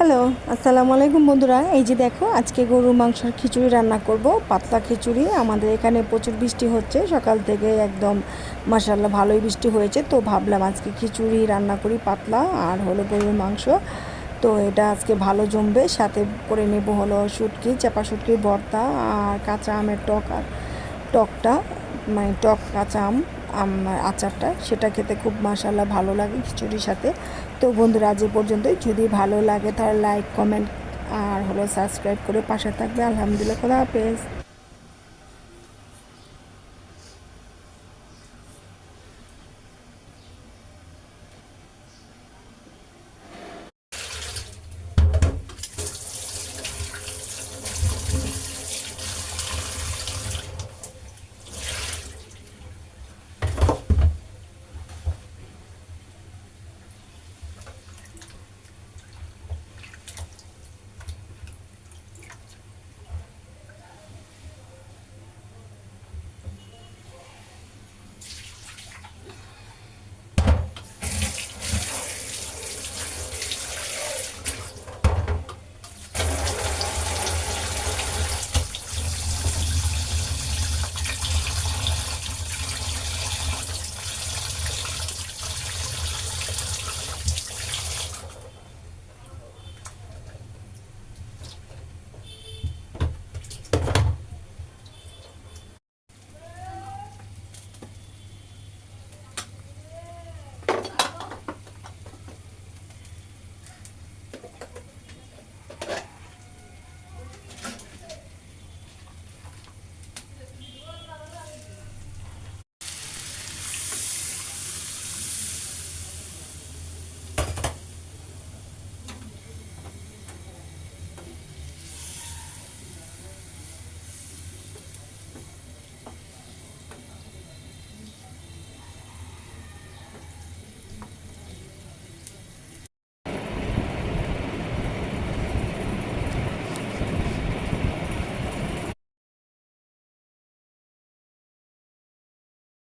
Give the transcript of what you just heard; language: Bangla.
হ্যালো, আসসালামু আলাইকুম বন্ধুরা। এই যে দেখো, আজকে গরুর মাংসের খিচুড়ি রান্না করব, পাতলা খিচুড়ি। আমাদের এখানে প্রচুর বৃষ্টি হচ্ছে সকাল থেকে, একদম মাশাআল্লাহ ভালোই বৃষ্টি হয়েছে। তো ভাবলাম আজকে খিচুড়ি রান্না করি পাতলা, আর হলো গরুর মাংস। তো এটা আজকে ভালো জমবে। সাথে করে নেব হলো শুটকি, চাপা শুটকির ভর্তা, আর কাঁচা আমের টক, আর টকটা মানে টক কাঁচা আম আচারটা, সেটা খেতে খুব মাশাআল্লাহ ভালো লাগে খিচুড়ির সাথে। তো বন্ধুরা, আজ এ পর্যন্তই। যদি ভালো লাগে তাহলে লাইক, কমেন্ট আর হলো সাবস্ক্রাইব করে পাশে থাকবে। আলহামদুলিল্লাহ, খোদা হাফেজ।